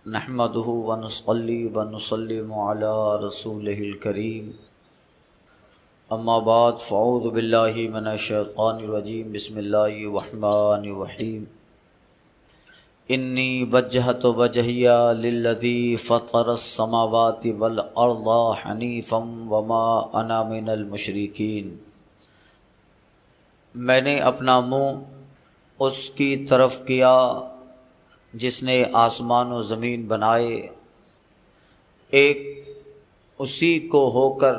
نحمده ونصلي ونسلم على رسوله الكريم اما بعد فاعوذ بالله من الشیطان الرجیم بسم اللہ الرحمن الرحیم انی وجہت وجہی للذی فطر السماوات والارض حنیفا وما انا من المشرکین، میں نے اپنا منہ اس کی طرف کیا جس نے آسمان و زمین بنائے، ایک اسی کو ہو کر،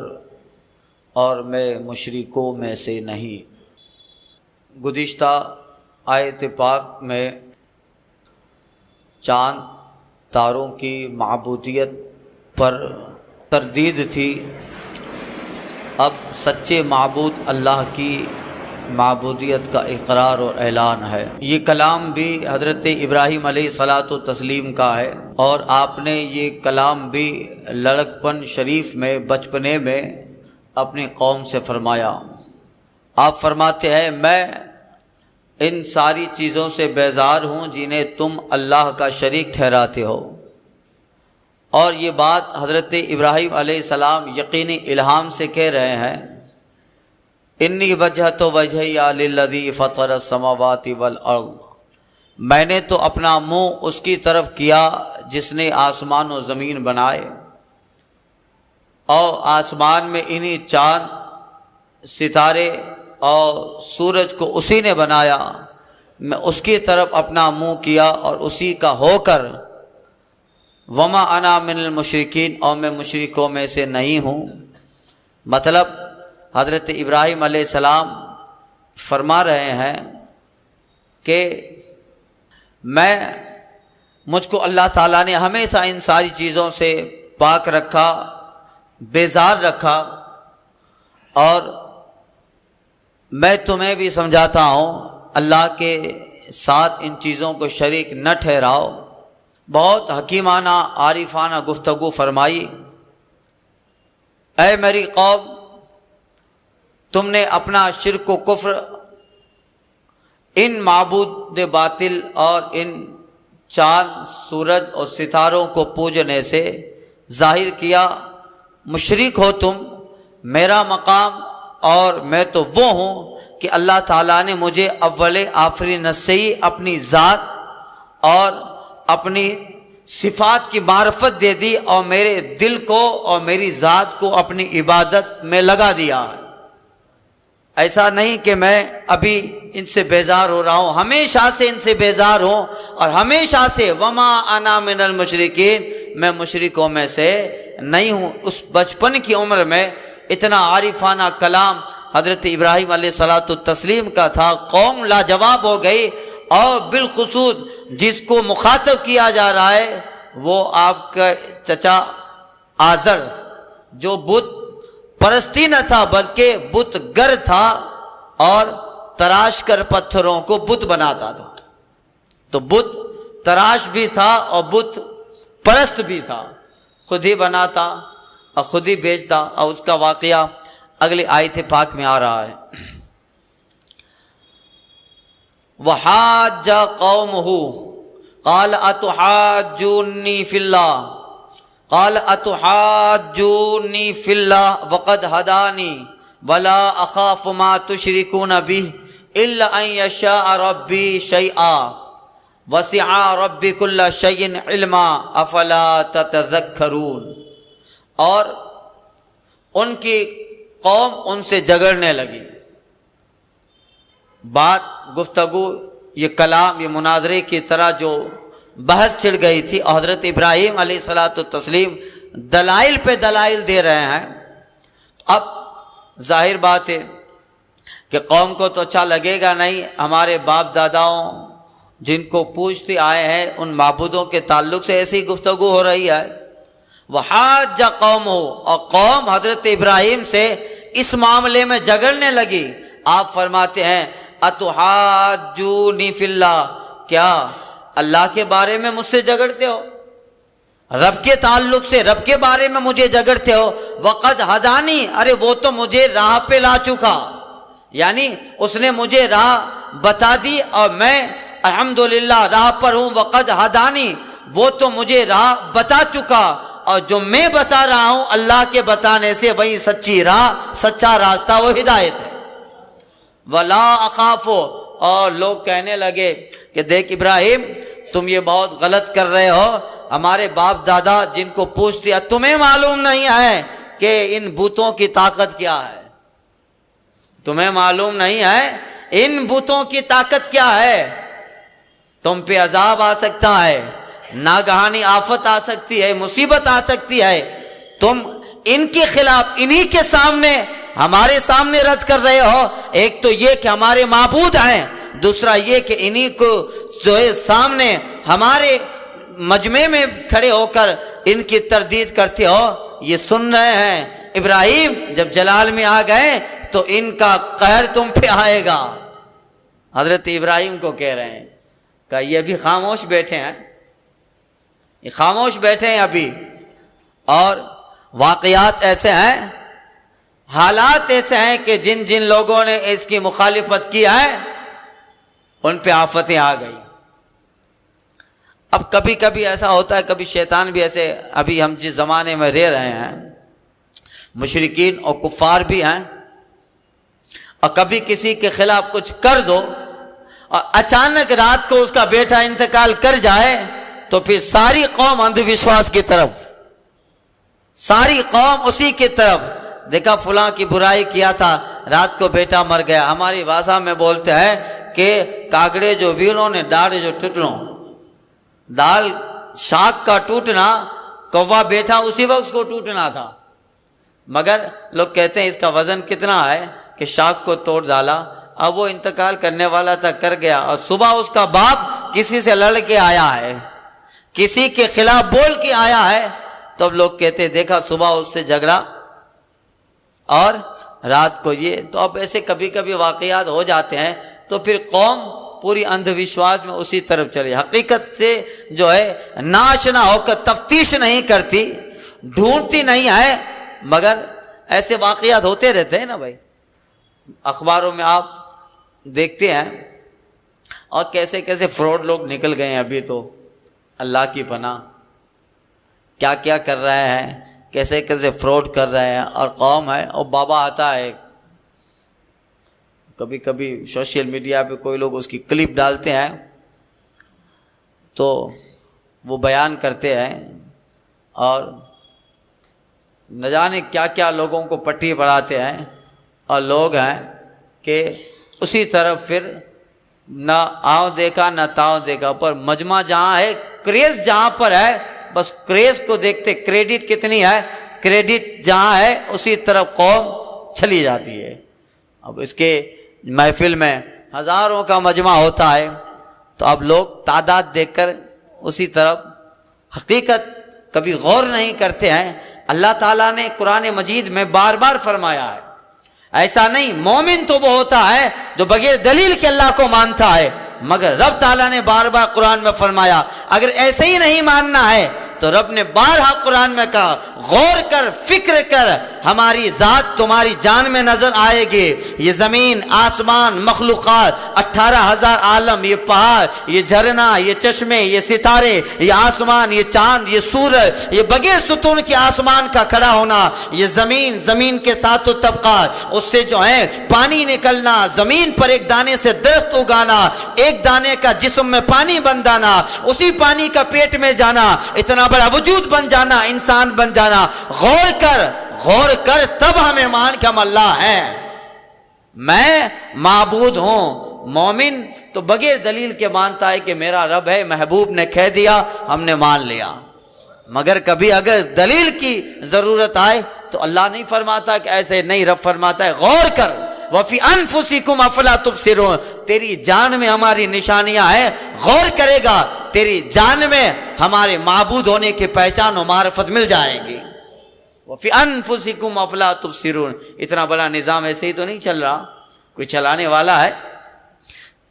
اور میں مشرکوں میں سے نہیں۔ گزشتہ آیت پاک میں چاند تاروں کی معبودیت پر تردید تھی، اب سچے معبود اللہ کی معبودیت کا اقرار اور اعلان ہے۔ یہ کلام بھی حضرت ابراہیم علیہ الصلاۃ والتسلیم کا ہے، اور آپ نے یہ کلام بھی لڑکپن شریف میں بچپنے میں اپنی قوم سے فرمایا۔ آپ فرماتے ہیں میں ان ساری چیزوں سے بیزار ہوں جنہیں تم اللہ کا شریک ٹھہراتے ہو، اور یہ بات حضرت ابراہیم علیہ السلام یقینی الہام سے کہہ رہے ہیں۔ انی وجہت وجہی للذی فطر السماوات والارض، میں نے تو اپنا منہ اس کی طرف کیا جس نے آسمان و زمین بنائے، اور آسمان میں انہی چاند ستارے اور سورج کو اسی نے بنایا، میں اس کی طرف اپنا منہ کیا اور اسی کا ہو کر، وما انا من المشرکین، اور میں مشرکوں میں سے نہیں ہوں۔ مطلب حضرت ابراہیم علیہ السلام فرما رہے ہیں کہ مجھ کو اللہ تعالیٰ نے ہمیشہ ان ساری چیزوں سے پاک رکھا، بیزار رکھا، اور میں تمہیں بھی سمجھاتا ہوں اللہ کے ساتھ ان چیزوں کو شریک نہ ٹھہراؤ۔ بہت حکیمانہ عارفانہ گفتگو فرمائی۔ اے میری قوم، تم نے اپنا شرک و کفر ان معبود باطل اور ان چاند سورج اور ستاروں کو پوجنے سے ظاہر کیا، مشرک ہو تم۔ میرا مقام اور میں تو وہ ہوں کہ اللہ تعالیٰ نے مجھے اول آفرین سے ہی اپنی ذات اور اپنی صفات کی معرفت دے دی، اور میرے دل کو اور میری ذات کو اپنی عبادت میں لگا دیا۔ ایسا نہیں کہ میں ابھی ان سے بیزار ہو رہا ہوں، ہمیشہ سے ان سے بیزار ہوں، اور ہمیشہ سے وما انا من المشرکین، میں مشرکوں میں سے نہیں ہوں۔ اس بچپن کی عمر میں اتنا عارفانہ کلام حضرت ابراہیم علیہ الصلاۃ والتسلیم کا تھا، قوم لاجواب ہو گئی، اور بالخصوص جس کو مخاطب کیا جا رہا ہے وہ آپ کا چچا آزر، جو بت پرستی نہ تھا بلکہ بت گر تھا، اور تراش کر پتھروں کو بت بناتا تھا۔ تو بت تراش بھی تھا اور بت پرست بھی تھا، خود ہی بناتا اور خود ہی بیچتا، اور اس کا واقعہ اگلی آیت پاک میں آ رہا ہے۔ وَحَاجَّ قَوْمُهُ قَالَ أَتُحَاجُّونِّي فِي اللَّهِ قال اتحاجونی فی اللہ وقد ہدانی ولا اخاف ما تشرکون به الا ان یشاء ربی شیئا وسع ربی کل شیء علما افلا تتذکرون۔ اور ان کی قوم ان سے جھگڑنے لگی۔ بات گفتگو، یہ کلام، یہ مناظرے کی طرح جو بحث چھڑ گئی تھی، اور حضرت ابراہیم علیہ الصلاۃ والتسلیم دلائل پہ دلائل دے رہے ہیں۔ اب ظاہر بات ہے کہ قوم کو تو اچھا لگے گا نہیں، ہمارے باپ داداؤں جن کو پوجتے آئے ہیں ان معبودوں کے تعلق سے ایسی گفتگو ہو رہی ہے۔ وحاج قوم ہو، اور قوم حضرت ابراہیم سے اس معاملے میں جھگڑنے لگی۔ آپ فرماتے ہیں اتحاجونی فی اللہ، کیا اللہ کے بارے میں مجھ سے جھگڑتے ہو؟ رب کے تعلق سے، رب کے بارے میں مجھے جھگڑتے ہو؟ وقد ہدانی، ارے وہ تو مجھے راہ پہ لا چکا، یعنی اس نے مجھے راہ بتا دی اور میں الحمدللہ راہ پر ہوں۔ وقد ہدانی، وہ تو مجھے راہ بتا چکا، اور جو میں بتا رہا ہوں اللہ کے بتانے سے وہی سچی راہ، سچا راستہ، وہ ہدایت ہے۔ ولا اخاف، اور لوگ کہنے لگے کہ دیکھ ابراہیم تم یہ بہت غلط کر رہے ہو، ہمارے باپ دادا جن کو پوچھ دیا تمہیں معلوم نہیں ہے کہ ان بتوں کی طاقت کیا ہے، تمہیں معلوم نہیں ہے ان بتوں کی طاقت کیا ہے، تم پہ عذاب آ سکتا ہے، ناگہانی آفت آ سکتی ہے، مصیبت آ سکتی ہے، تم ان کے خلاف انہی کے سامنے ہمارے سامنے رد کر رہے ہو۔ ایک تو یہ کہ ہمارے معبود ہیں، دوسرا یہ کہ انہی کو جو ہے سامنے ہمارے مجمع میں کھڑے ہو کر ان کی تردید کرتے ہو، یہ سن رہے ہیں۔ ابراہیم جب جلال میں آ گئے تو ان کا قہر تم پہ آئے گا۔ حضرت ابراہیم کو کہہ رہے ہیں کہ یہ بھی خاموش بیٹھے ہیں، یہ خاموش بیٹھے ہیں ابھی، اور واقعات ایسے ہیں، حالات ایسے ہیں کہ جن جن لوگوں نے اس کی مخالفت کی ہے ان پہ آفتیں آ گئی۔ اب کبھی کبھی ایسا ہوتا ہے، کبھی شیطان بھی ایسے، ابھی ہم جس زمانے میں رہ رہے ہیں مشرکین اور کفار بھی ہیں، اور کبھی کسی کے خلاف کچھ کر دو اور اچانک رات کو اس کا بیٹا انتقال کر جائے تو پھر ساری قوم اندھ وشواس کی طرف، ساری قوم اسی کی طرف، دیکھا فلاں کی برائی کیا تھا، رات کو بیٹا مر گیا۔ ہماری بھاشا میں بولتے ہیں کہ کاگڑے جو ویلوں نے ڈاڑے جو ٹوٹنو، دال شاخ کا ٹوٹنا، کوا بیٹا اسی وقت کو ٹوٹنا تھا، مگر لوگ کہتے ہیں اس کا وزن کتنا ہے کہ شاخ کو توڑ ڈالا، اب وہ انتقال کرنے والا تھا، کر گیا، اور صبح اس کا باپ کسی سے لڑ کے آیا ہے، کسی کے خلاف بول کے آیا ہے، تب لوگ کہتے دیکھا صبح اس سے جھگڑا اور رات کو یہ۔ تو اب ایسے کبھی کبھی واقعات ہو جاتے ہیں، تو پھر قوم پوری اندھ وشواس میں اسی طرف چلی، حقیقت سے جو ہے ناشنا ہو کر تفتیش نہیں کرتی، ڈھونڈتی نہیں ہے، مگر ایسے واقعات ہوتے رہتے ہیں نا بھائی، اخباروں میں آپ دیکھتے ہیں، اور کیسے کیسے فراڈ لوگ نکل گئے ہیں ابھی تو، اللہ کی پناہ، کیا کیا کر رہے ہیں، کیسے کیسے فراڈ کر رہے ہیں، اور قوم ہے، اور بابا آتا ہے، کبھی کبھی سوشل میڈیا پہ کوئی لوگ اس کی کلپ ڈالتے ہیں تو وہ بیان کرتے ہیں، اور نہ جانے کیا کیا لوگوں کو پٹی پڑھاتے ہیں، اور لوگ ہیں کہ اسی طرف پھر نہ آؤ دیکھا نہ تاؤ دیکھا، پر مجمع جہاں ہے، کریز جہاں پر ہے، بس کریز کو دیکھتے، کریڈٹ کتنی ہے، کریڈٹ جہاں ہے اسی طرف قوم چلی جاتی ہے۔ اب اس کے محفل میں ہزاروں کا مجمع ہوتا ہے تو اب لوگ تعداد دیکھ کر اسی طرف، حقیقت کبھی غور نہیں کرتے ہیں۔ اللہ تعالیٰ نے قرآن مجید میں بار بار فرمایا ہے، ایسا نہیں، مومن تو وہ ہوتا ہے جو بغیر دلیل کے اللہ کو مانتا ہے، مگر رب تعالیٰ نے بار بار قرآن میں فرمایا اگر ایسے ہی نہیں ماننا ہے تو رب نے بارہا قرآن میں کہا غور کر، فکر کر، ہماری ذات تمہاری جان میں نظر آئے گی، یہ زمین، آسمان، مخلوقات، 18,000 عالم، یہ پہاڑ، یہ جھرنا، یہ چشمے، یہ ستارے، یہ آسمان، یہ چاند، یہ سورج، یہ بغیر ستون کے آسمان کا کھڑا ہونا، یہ زمین، زمین کے ساتوں طبقات، اس سے جو ہے پانی نکلنا، زمین پر ایک دانے سے درخت اگانا، ایک دانے کا جسم میں پانی بن جانا، اسی پانی کا پیٹ میں جانا، اتنا بڑا وجود بن جانا، انسان بن جانا، غور کر تب ہمیں مان کہ ہم اللہ ہیں، میں معبود ہوں۔ مومن تو بغیر دلیل کے مانتا ہے کہ میرا رب ہے، محبوب نے کہہ دیا ہم نے مان لیا، مگر کبھی اگر دلیل کی ضرورت آئے تو اللہ نہیں فرماتا کہ ایسے نہیں، رب فرماتا ہے غور کر، وَفِي أَنفُسِكُمْ أَفَلَا تُبْصِرُونَ، تیری جان میں ہماری نشانیاں ہیں، غور کرے گا تیری جان میں ہمارے معبود ہونے کی پہچان و معرفت مل جائے گی۔ وَفِي أَنفُسِكُمْ أَفَلَا تُبْصِرُونَ، اتنا بڑا نظام ایسے ہی تو نہیں چل رہا، کوئی چلانے والا ہے،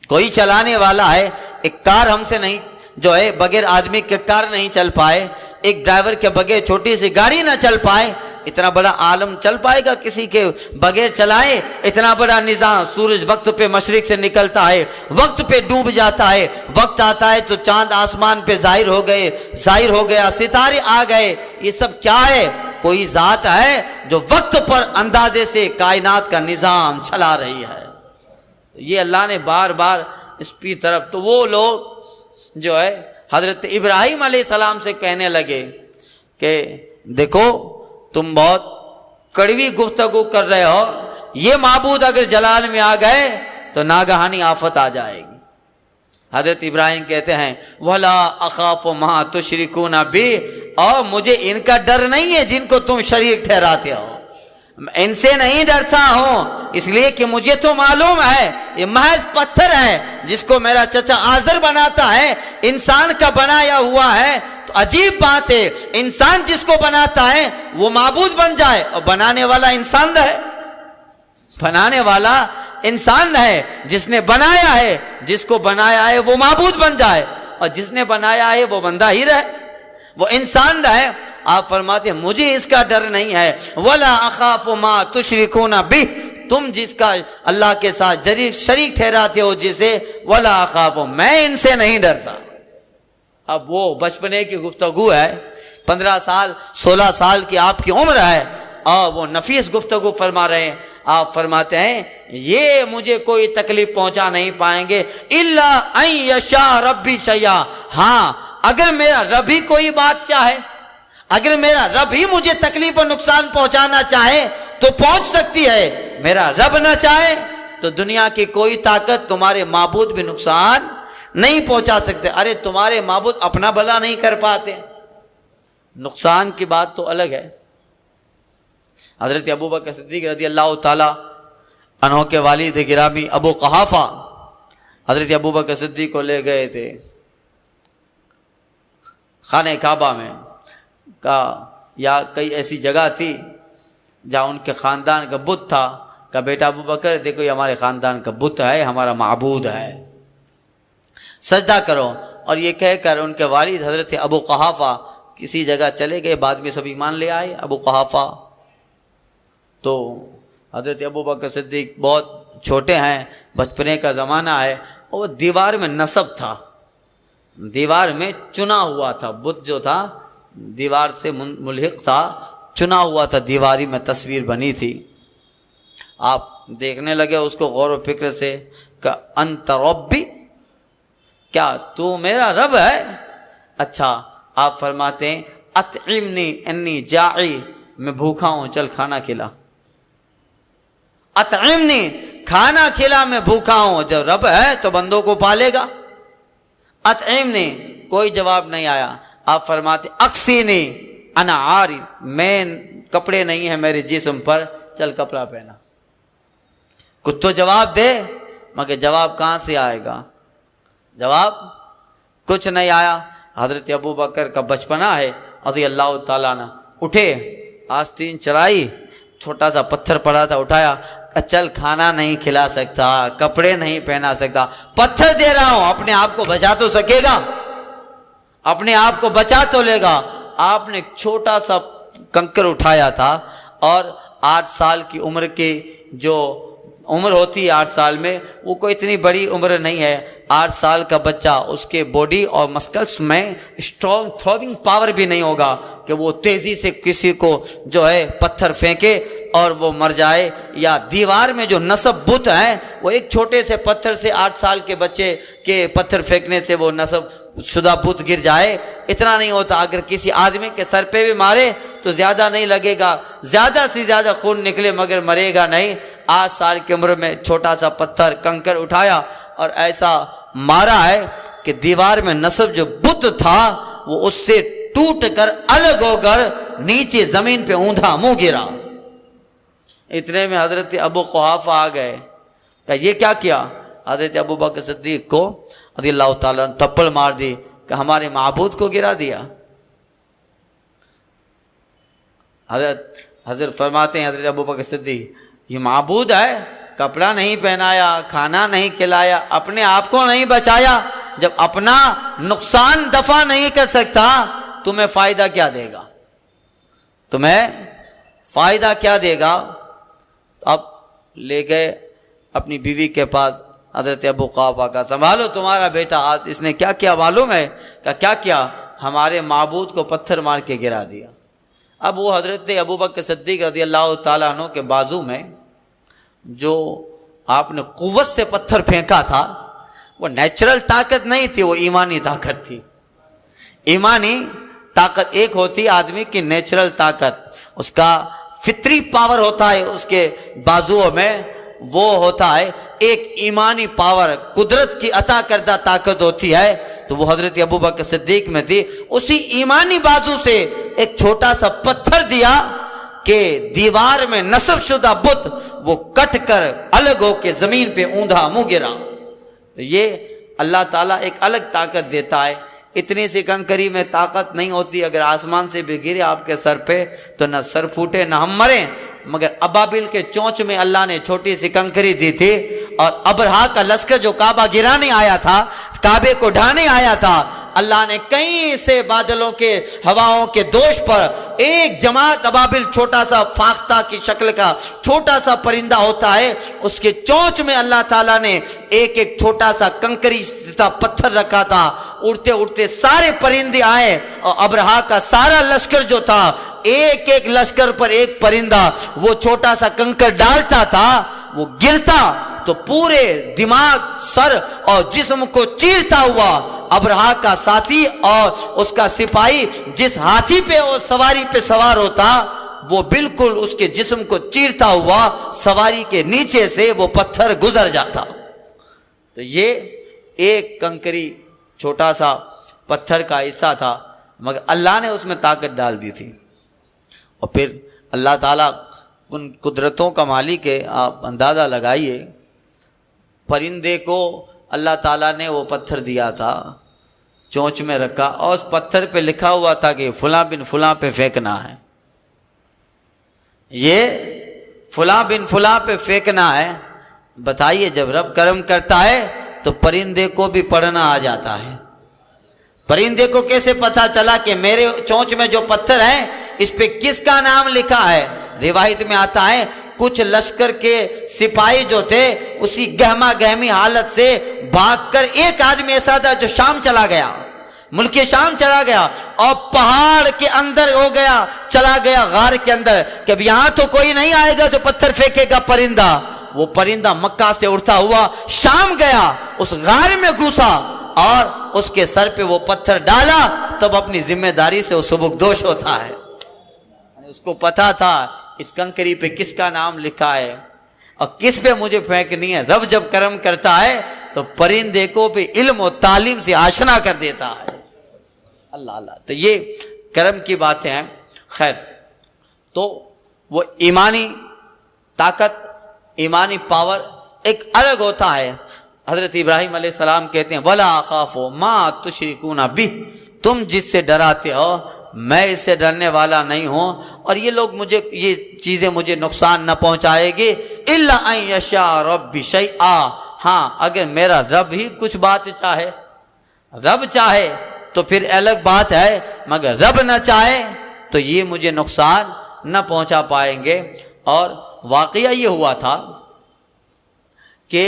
کوئی چلانے والا ہے۔ ایک کار ہم سے نہیں، جو ہے بغیر آدمی کے کار نہیں چل پائے، ایک ڈرائیور کے بغیر چھوٹی سی گاڑی نہ چل پائے، اتنا بڑا عالم چل پائے گا کسی کے بغیر چلائے؟ اتنا بڑا نظام، سورج وقت پہ مشرق سے نکلتا ہے، وقت پہ ڈوب جاتا ہے، وقت آتا ہے تو چاند آسمان پہ ظاہر ہو گیا، ستارے آ گئے، یہ سب کیا ہے؟ کوئی ذات ہے جو وقت پر اندازے سے کائنات کا نظام چلا رہی ہے۔ یہ اللہ نے بار بار اس کی طرف، تو وہ لوگ جو ہے حضرت ابراہیم علیہ السلام سے کہنے لگے کہ دیکھو تم بہت کڑوی گفتگو کر رہے ہو، یہ معبود اگر جلال میں آ گئے تو ناگہانی آفت آ جائے گی۔ حضرت ابراہیم کہتے ہیں وَلَا أَخَافُ مَا تُشْرِكُونَ بِهِ، اور مجھے ان کا ڈر نہیں ہے جن کو تم شریک ٹھہراتے ہو، ان سے نہیں ڈرتا ہوں، اس لیے کہ مجھے تو معلوم ہے یہ محض پتھر ہے جس کو میرا چچا آزر بناتا ہے، انسان کا بنایا ہوا ہے۔ تو عجیب بات ہے، انسان جس کو بناتا ہے وہ معبود بن جائے، اور بنانے والا انسان ہے، بنانے والا انسان ہے، جس نے بنایا ہے، جس کو بنایا ہے وہ معبود بن جائے، اور جس نے بنایا ہے وہ بندہ ہی رہے، وہ انسان رہے۔ آپ فرماتے ہیں مجھے اس کا ڈر نہیں ہے، وَلَا أَخَافُ مَا تُشْرِكُونَ بِهِ، تم جس کا اللہ کے ساتھ شریک ٹھہراتے ہو جسے، وَلَا أَخَافُ، میں ان سے نہیں ڈرتا۔ اب وہ بچپنے کی گفتگو ہے، 15 سال 16 سال کی آپ کی عمر ہے، اور وہ نفیس گفتگو فرما رہے ہیں۔ آپ فرماتے ہیں یہ مجھے کوئی تکلیف پہنچا نہیں پائیں گے الا ان یشاء ربی شیئا، ہاں اگر میرا رب ہی کوئی بات چاہے، اگر میرا رب ہی مجھے تکلیف اور نقصان پہنچانا چاہے تو پہنچ سکتی ہے، میرا رب نہ چاہے تو دنیا کی کوئی طاقت تمہارے معبود بھی نقصان نہیں پہنچا سکتے۔ ارے تمہارے معبود اپنا بھلا نہیں کر پاتے، نقصان کی بات تو الگ ہے۔ حضرت ابوبکر صدیق رضی اللہ تعالی عنہ کے والد گرامی ابو قحافہ حضرت ابوبکر صدیق کو لے گئے تھے خانہ کعبہ میں، یا کئی ایسی جگہ تھی جہاں ان کے خاندان کا بت تھا، کہا بیٹا ابوبکر دیکھو یہ ہمارے خاندان کا بت ہے، ہمارا معبود ہے، سجدہ کرو۔ اور یہ کہہ کر ان کے والد حضرت ابو قحافہ کسی جگہ چلے گئے، بعد میں سب ایمان لے آئے ابو قحافہ۔ تو حضرت ابوبکر صدیق بہت چھوٹے ہیں، بچپنے کا زمانہ ہے، اور دیوار میں نصب تھا، دیوار میں چنا ہوا تھا، بت جو تھا دیوار سے ملحق تھا، چنا ہوا تھا، دیواری میں تصویر بنی تھی۔ آپ دیکھنے لگے اس کو غور و فکر سے، کہ انت ربی، کیا تو میرا رب ہے؟ اچھا، آپ فرماتے ہیں اطعمنی انی جاعی، میں بھوکا ہوں چل کھانا کھلا، اطعمنی کھانا کھلا، میں بھوکا ہوں، جب رب ہے تو بندوں کو پالے گا۔ اطعمنی، کوئی جواب نہیں آیا۔ آپ فرماتے اکسینی انا عاری، میں کپڑے نہیں ہیں میرے جسم پر، چل کپڑا پہنا، کچھ تو جواب دے۔ مگر جواب کہاں سے آئے گا؟ جواب کچھ نہیں آیا۔ حضرت ابوبکر کا بچپنا ہے رضی اللہ تعالیٰ عنہ، اٹھے، آستین چلائی، چھوٹا سا پتھر پڑا تھا، اٹھایا، چل کھانا نہیں کھلا سکتا، کپڑے نہیں پہنا سکتا، پتھر دے رہا ہوں، اپنے آپ کو بچا تو سکے گا، اپنے آپ کو بچا تو لے گا۔ آپ نے چھوٹا سا کنکر اٹھایا تھا، اور 8 سال کی عمر کی جو عمر ہوتی ہے 8 سال میں، وہ کوئی اتنی بڑی عمر نہیں ہے۔ 8 سال کا بچہ، اس کے باڈی اور مسکلس میں اسٹرانگ تھروئنگ پاور بھی نہیں ہوگا کہ وہ تیزی سے کسی کو جو ہے پتھر پھینکے اور وہ مر جائے، یا دیوار میں جو نصب بت ہیں وہ ایک چھوٹے سے پتھر سے 8 سال کے بچے کے پتھر پھینکنے سے وہ نصب شدہ بت گر جائے، اتنا نہیں ہوتا۔ اگر کسی آدمی کے سر پہ بھی مارے تو زیادہ نہیں لگے گا، زیادہ سے زیادہ خون نکلے مگر مرے گا نہیں۔ 8 سال کی عمر میں چھوٹا سا پتھر کنکر اٹھایا اور ایسا مارا ہے کہ دیوار میں نصب جو بت تھا وہ اس سے ٹوٹ کر الگ ہو کر نیچے زمین پہ اوندھا منہ گرا۔ اتنے میں حضرت ابو قحافہ آ گئے، کہ یہ کیا کیا؟ حضرت ابوبکر صدیق کو رضی اللہ تعالیٰ نے تھپڑ مار دی کہ ہمارے معبود کو گرا دیا۔ حضرت فرماتے ہیں حضرت ابوبکر صدیق یہ معبود ہے، کپڑا نہیں پہنایا، کھانا نہیں کھلایا، اپنے آپ کو نہیں بچایا، جب اپنا نقصان دفع نہیں کر سکتا تمہیں فائدہ کیا دے گا؟ تمہیں فائدہ کیا دے گا؟ اب لے گئے اپنی بیوی کے پاس حضرت ابو قحافہ کا، سنبھالو تمہارا بیٹا آج اس نے کیا کیا معلوم ہے؟ کیا کیا؟ ہمارے معبود کو پتھر مار کے گرا دیا۔ اب وہ حضرت ابوبکر صدیق رضی اللہ تعالیٰ عنہ کے بازو میں جو آپ نے قوت سے پتھر پھینکا تھا، وہ نیچرل طاقت نہیں تھی، وہ ایمانی طاقت تھی۔ ایمانی طاقت ایک ہوتی آدمی کی نیچرل طاقت، اس کا فطری پاور ہوتا ہے اس کے بازوؤں میں، وہ ہوتا ہے ایک ایمانی پاور، قدرت کی عطا کردہ طاقت ہوتی ہے، تو وہ حضرت ابوبکر صدیق میں تھی۔ اسی ایمانی بازو سے ایک چھوٹا سا پتھر دیا کہ دیوار میں نصب شدہ بت وہ کٹ کر الگ ہو کے زمین پہ اوندھا منہ گرا۔ تو یہ اللہ تعالیٰ ایک الگ طاقت دیتا ہے۔ اتنی سی کنکری میں طاقت نہیں ہوتی، اگر آسمان سے بھی گرے آپ کے سر پہ تو نہ سر پھوٹے نہ ہم مریں، مگر ابابیل کے چونچ میں اللہ نے چھوٹی سی کنکری دی تھی، اور ابرہا کا لشکر جو کعبہ گرانے آیا تھا، کعبے کو ڈھانے آیا تھا، اللہ نے کہیں سے بادلوں کے ہواؤں کے دوش پر ایک جماعت ابابیل، چھوٹا سا فاختہ کی شکل کا چھوٹا سا پرندہ ہوتا ہے، اس کے چونچ میں اللہ تعالیٰ نے ایک ایک چھوٹا سا کنکری سا پتھر رکھا تھا۔ اڑتے اڑتے سارے پرندے آئے، اور ابرہا کا سارا لشکر جو تھا، ایک ایک لشکر پر ایک پرندہ وہ چھوٹا سا کنکر ڈالتا تھا، وہ گرتا تو پورے دماغ، سر اور جسم کو چیرتا ہوا ابرہا کا ساتھی اور اس کا سپاہی جس ہاتھی پہ اور سواری پہ سوار ہوتا، وہ بالکل اس کے جسم کو چیرتا ہوا سواری کے نیچے سے وہ پتھر گزر جاتا۔ تو یہ ایک کنکری چھوٹا سا پتھر کا حصہ تھا، مگر اللہ نے اس میں طاقت ڈال دی تھی۔ اور پھر اللہ تعالیٰ ان قدرتوں کا مالک ہے، آپ اندازہ لگائیے، پرندے کو اللہ تعالیٰ نے وہ پتھر دیا تھا، چونچ میں رکھا، اور اس پتھر پہ لکھا ہوا تھا کہ فلاں بن فلاں پہ پھینکنا ہے، یہ فلاں بن فلاں پہ پھینکنا ہے۔ بتائیے جب رب کرم کرتا ہے تو پرندے کو بھی پڑھنا آ جاتا ہے۔ پرندے کو کیسے پتہ چلا کہ میرے چونچ میں جو پتھر ہے اس پہ کس کا نام لکھا ہے؟ روایت میں آتا ہے کچھ لشکر کے سپاہی جو تھے اسی گہما گہمی حالت سے بھاگ کر، ایک آدمی ایسا تھا جو شام چلا گیا، ملک شام چلا گیا اور پہاڑ کے اندر ہو گیا، چلا گیا غار کے اندر کہ اب یہاں تو کوئی نہیں آئے گا جو پتھر پھینکے گا پرندہ۔ وہ پرندہ مکہ سے اڑتا ہوا شام گیا، اس غار میں گھسا اور اس کے سر پہ وہ پتھر ڈالا، تب اپنی ذمہ داری سے وہ سبکدوش ہوتا ہے۔ اس کو پتا تھا اس کنکری پہ کس کا نام لکھا ہے اور کس پہ مجھے پھینکنی ہے۔ رب جب کرم کرتا ہے تو پرندے کو بھی علم و تعلیم سے آشنا کر دیتا ہے۔ اللہ اللہ، تو یہ کرم کی باتیں ہیں۔ خیر، تو وہ ایمانی طاقت، ایمانی پاور ایک الگ ہوتا ہے۔ حضرت ابراہیم علیہ السلام کہتے ہیں وَلَا أَخَافُ مَا تُشْرِكُونَ بِهِ، تم جس سے ڈراتے ہو میں اس سے ڈرنے والا نہیں ہوں، اور یہ لوگ مجھے، یہ چیزیں مجھے نقصان نہ پہنچائے گی، إِلَّا أَن يَشَاءَ رَبِّي شَيْئًا، ہاں اگر میرا رب ہی کچھ بات چاہے، رب چاہے تو پھر الگ بات ہے، مگر رب نہ چاہے تو یہ مجھے نقصان نہ پہنچا پائیں گے۔ اور واقعہ یہ ہوا تھا کہ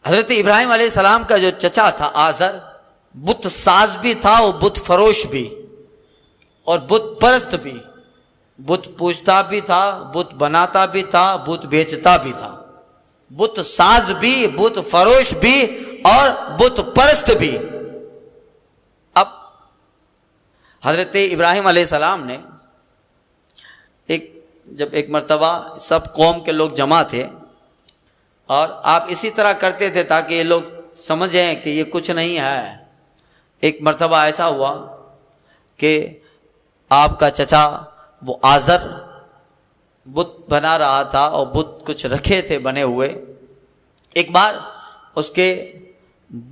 حضرت ابراہیم علیہ السلام کا جو چچا تھا آزر، بت ساز بھی تھا، وہ بت فروش بھی اور بت پرست بھی، بت پوجتا بھی تھا، بت بناتا بھی تھا، بت بیچتا بھی تھا، بت ساز بھی، بت فروش بھی اور بت پرست بھی۔ اب حضرت ابراہیم علیہ السلام نے جب ایک مرتبہ سب قوم کے لوگ جمع تھے، اور آپ اسی طرح کرتے تھے تاکہ یہ لوگ سمجھیں کہ یہ کچھ نہیں ہے۔ ایک مرتبہ ایسا ہوا کہ آپ کا چچا وہ آزر بت بنا رہا تھا اور بت کچھ رکھے تھے بنے ہوئے۔ ایک بار اس کے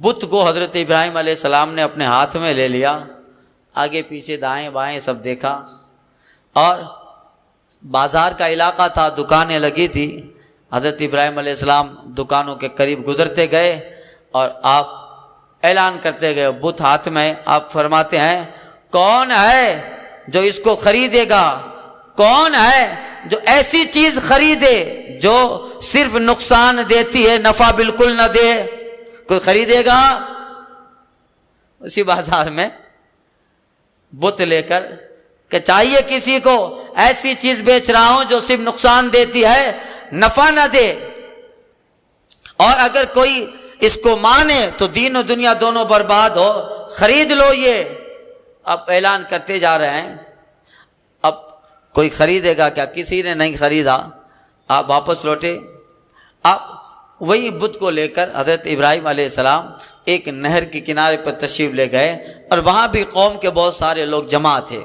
بت کو حضرت ابراہیم علیہ السلام نے اپنے ہاتھ میں لے لیا، آگے پیچھے دائیں بائیں سب دیکھا، اور بازار کا علاقہ تھا، دکانیں لگی تھی۔ حضرت ابراہیم علیہ السلام دکانوں کے قریب گزرتے گئے اور آپ اعلان کرتے گئے، بت ہاتھ میں، آپ فرماتے ہیں کون ہے جو اس کو خریدے گا؟ کون ہے جو ایسی چیز خریدے جو صرف نقصان دیتی ہے، نفع بالکل نہ دے؟ کوئی خریدے گا؟ اسی بازار میں بت لے کر کہ چاہیے کسی کو ایسی چیز بیچ رہا ہوں جو صرف نقصان دیتی ہے، نفع نہ دے، اور اگر کوئی اس کو مانے تو دین و دنیا دونوں برباد ہو، خرید لو یہ۔ اب اعلان کرتے جا رہے ہیں، اب کوئی خریدے گا کیا؟ کسی نے نہیں خریدا، آپ واپس لوٹے۔ آپ وہی بت کو لے کر حضرت ابراہیم علیہ السلام ایک نہر کے کنارے پر تشریف لے گئے، اور وہاں بھی قوم کے بہت سارے لوگ جمع تھے۔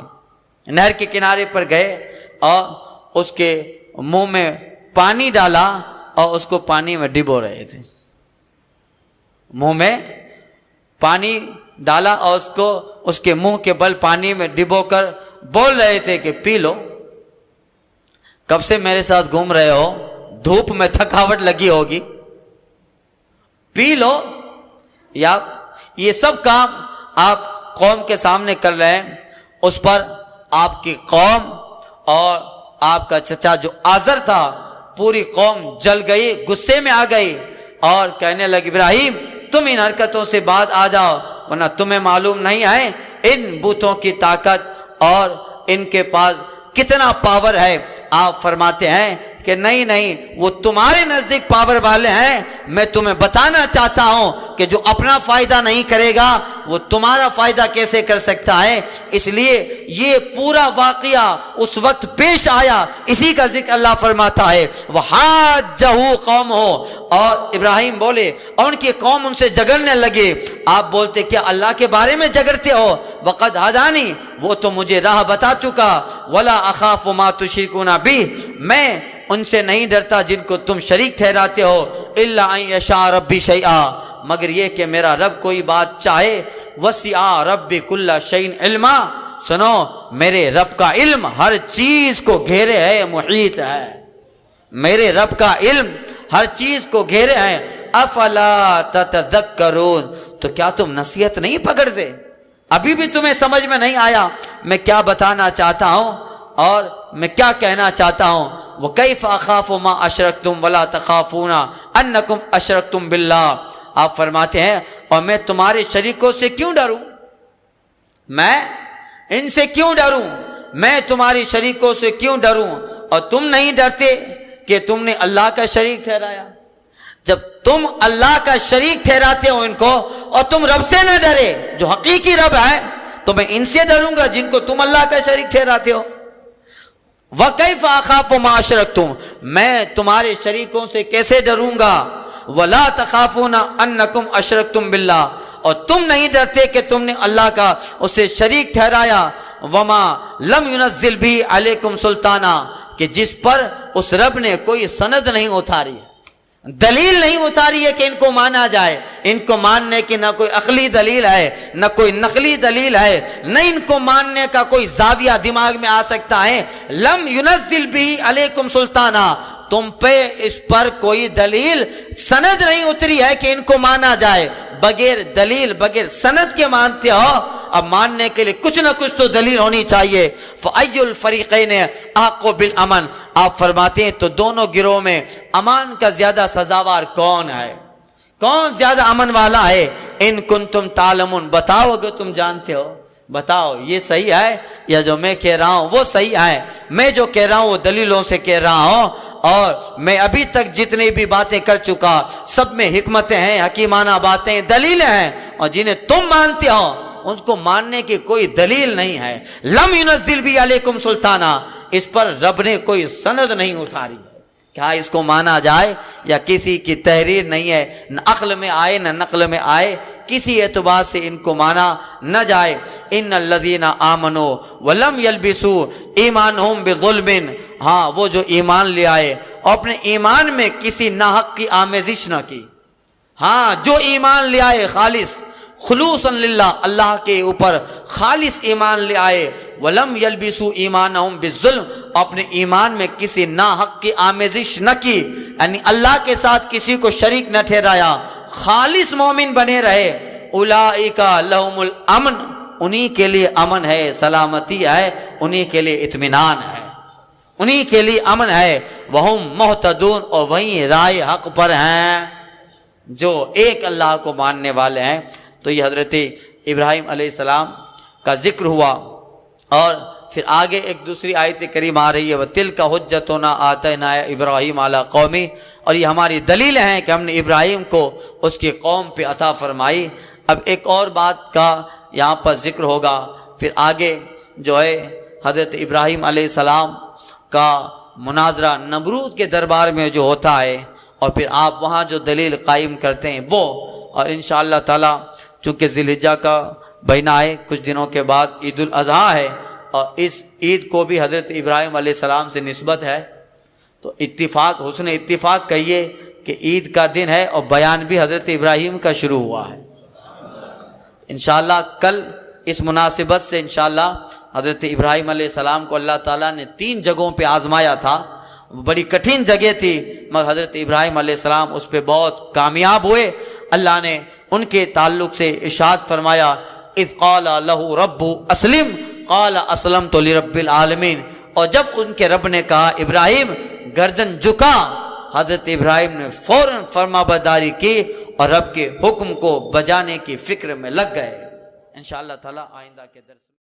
نہر کے کنارے پر گئے اور اس کے منہ میں پانی ڈالا اور اس کو پانی میں ڈبو رہے تھے، منہ میں پانی ڈالا اور اس کے منہ کے بل پانی میں ڈبو کر بول رہے تھے کہ پی لو، کب سے میرے ساتھ گھوم رہے ہو، دھوپ میں تھکاوٹ لگی ہوگی، پی لو۔ یا یہ سب کام آپ قوم کے سامنے کر رہے ہیں، اس پر آپ کی قوم اور آپ کا چچا جو آزر تھا، پوری قوم جل گئی، غصے میں آ گئی اور کہنے لگی ابراہیم تم ان حرکتوں سے بعد آ جاؤ، ورنہ تمہیں معلوم نہیں ہے ان بتوں کی طاقت اور ان کے پاس کتنا پاور ہے۔ آپ فرماتے ہیں کہ نہیں، وہ تمہارے نزدیک پاور والے ہیں، میں تمہیں بتانا چاہتا ہوں کہ جو اپنا فائدہ نہیں کرے گا وہ تمہارا فائدہ کیسے کر سکتا ہے۔ اس لیے یہ پورا واقعہ اس وقت پیش آیا، اسی کا ذکر اللہ فرماتا ہے وَحَاجَّهُ قَوْمُهُ، اور ابراہیم بولے اور ان کی قوم ان سے جھگڑنے لگے۔ آپ بولتے کیا اللہ کے بارے میں جھگڑتے ہو؟ وَقَدْ هَدَانِي، وہ تو مجھے راہ بتا چکا، وَلَا أَخَافُ مَا تُشْرِكُونَ بِهِ، میں ان سے نہیں ڈرتا جن کو تم شریک ٹھہراتے ہو، الا ان یشاء ربی شیئا، مگر یہ کہ میرا رب کوئی بات چاہے، وسع ربی کل شیء علما، سنو میرے رب کا علم ہر چیز کو گھیرے ہے، محیط ہے، میرے رب کا علم ہر چیز کو گھیرے ہے۔ افلا تتذکرون، تو کیا تم نصیحت نہیں پکڑتے؟ ابھی بھی تمہیں سمجھ میں نہیں آیا میں کیا بتانا چاہتا ہوں اور میں کیا کہنا چاہتا ہوں؟ وَكَيْفَ أَخَافُ مَا أَشْرَكْتُمْ وَلَا تَخَافُونَ أَنَّكُمْ أَشْرَكْتُمْ بِاللَّهِ، آپ فرماتے ہیں اور میں تمہارے شریکوں سے کیوں ڈروں، میں ان سے کیوں ڈروں، میں تمہاری شریکوں سے کیوں ڈروں، اور تم نہیں ڈرتے کہ تم نے اللہ کا شریک ٹھہرایا۔ جب تم اللہ کا شریک ٹھہراتے ہو ان کو، اور تم رب سے نہ ڈرے جو حقیقی رب ہے، تو میں ان سے ڈروں گا جن کو تم اللہ کا شریک ٹھہراتے ہو۔ وَكَيْفَ أَخَافُ مَا أَشْرَكْتُمْ، میں تمہارے شریکوں سے کیسے ڈروں گا، وَلَا تَخَافُونَ أَنَّكُمْ أَشْرَكْتُمْ بِاللَّهِ، اور تم نہیں ڈرتے کہ تم نے اللہ کا اسے شریک ٹھہرایا، وَمَا لَمْ يُنَزِّلْ بِهِ عَلَيْكُمْ سُلْطَانًا، کہ جس پر اس رب نے کوئی سند نہیں اتاری ہے، دلیل نہیں اتاری ہے کہ ان کو مانا جائے۔ ان کو ماننے کی نہ کوئی عقلی دلیل ہے، نہ کوئی نقلی دلیل ہے، نہ ان کو ماننے کا کوئی زاویہ دماغ میں آ سکتا ہے۔ لم ينزل به علیکم سلطانہ، تم پہ اس پر کوئی دلیل سند نہیں اتری ہے کہ ان کو مانا جائے۔ بغیر دلیل بغیر سند کے مانتے ہو، اب ماننے کے لیے کچھ نہ کچھ تو دلیل ہونی چاہیے۔ فَأَيُّ الْفَرِيقَيْنِ أَحَقُّ بِالْأَمْنِ، آپ فرماتے ہیں تو دونوں گروہ میں امان کا زیادہ سزاوار کون ہے، کون زیادہ امن والا ہے؟ ان کنتم تعلمون، بتاؤ اگر تم جانتے ہو، بتاؤ یہ صحیح ہے یا جو میں کہہ رہا ہوں وہ صحیح ہے۔ میں جو کہہ رہا ہوں وہ دلیلوں سے کہہ رہا ہوں، اور میں ابھی تک جتنی بھی باتیں کر چکا سب میں حکمتیں ہیں، حکیمانہ باتیں، دلیلیں ہیں، اور جنہیں تم مانتے ہو ان کو ماننے کی کوئی دلیل نہیں ہے۔ لم ينزل بی علیکم سلطانہ، اس پر رب نے کوئی سند نہیں اتاری ہے، کیا اس کو مانا جائے یا کسی کی تحریر نہیں ہے، نہ عقل میں آئے نہ نقل میں آئے، کسی اعتبار سے ان کو مانا نہ جائے۔ ان الذین آمنوا ولم یلبسوا ایمانہم بظلم، ہاں وہ جو ایمان لے آئے اور اپنے ایمان میں کسی ناحق کی آمیزش نہ کی، ہاں جو ایمان لے آئے خالص خلوصا للہ، اللہ کے اوپر خالص ایمان لے آئے، ولم یلبسوا ایمانہم بالظلم، اپنے ایمان میں کسی ناحق کی آمیزش نہ کی، یعنی اللہ کے ساتھ کسی کو شریک نہ ٹھہرایا، خالص مومن بنے رہے، اولئک لہم الامن انہی کے لیے امن ہے، سلامتی ہے، انہی کے لیے اطمینان ہے، انہی کے لیے امن ہے۔ وہم مہتدون، اور وہیں رائے حق پر ہیں، جو ایک اللہ کو ماننے والے ہیں۔ تو یہ حضرت ابراہیم علیہ السلام کا ذکر ہوا، اور پھر آگے ایک دوسری آیت کریم آ رہی ہے، وَتِلْكَ حُجَّتُنَا آتَيْنَاهَا إِبْرَاهِيمَ عَلَىٰ قَوْمِهِ، اور یہ ہماری دلیل ہیں کہ ہم نے ابراہیم کو اس کی قوم پہ عطا فرمائی۔ اب ایک اور بات کا یہاں پر ذکر ہوگا، پھر آگے جو ہے حضرت ابراہیم علیہ السلام کا مناظرہ نمرود کے دربار میں جو ہوتا ہے، اور پھر آپ وہاں جو دلیل قائم کرتے ہیں وہ، اور انشاءاللہ تعالی چونکہ ذی الحجہ کا مہینہ ہے، کچھ دنوں کے بعد عید الاضحیٰ ہے، اور اس عید کو بھی حضرت ابراہیم علیہ السلام سے نسبت ہے، تو اتفاق، حسن اتفاق کہیے کہ عید کا دن ہے اور بیان بھی حضرت ابراہیم کا شروع ہوا ہے۔ انشاءاللہ کل اس مناسبت سے انشاءاللہ حضرت ابراہیم علیہ السلام کو اللہ تعالیٰ نے 3 جگہوں پہ آزمایا تھا، بڑی کٹھن جگہ تھی، مگر حضرت ابراہیم علیہ السلام اس پہ بہت کامیاب ہوئے۔ اللہ نے ان کے تعلق سے ارشاد فرمایا، اذ قال لہ رب اسلم قال اسلمت لرب العالمین، اور جب ان کے رب نے کہا ابراہیم گردن جھکا، حضرت ابراہیم نے فوراً فرما برداری کی اور رب کے حکم کو بجانے کی فکر میں لگ گئے۔ انشاءاللہ تعالی آئندہ کے درس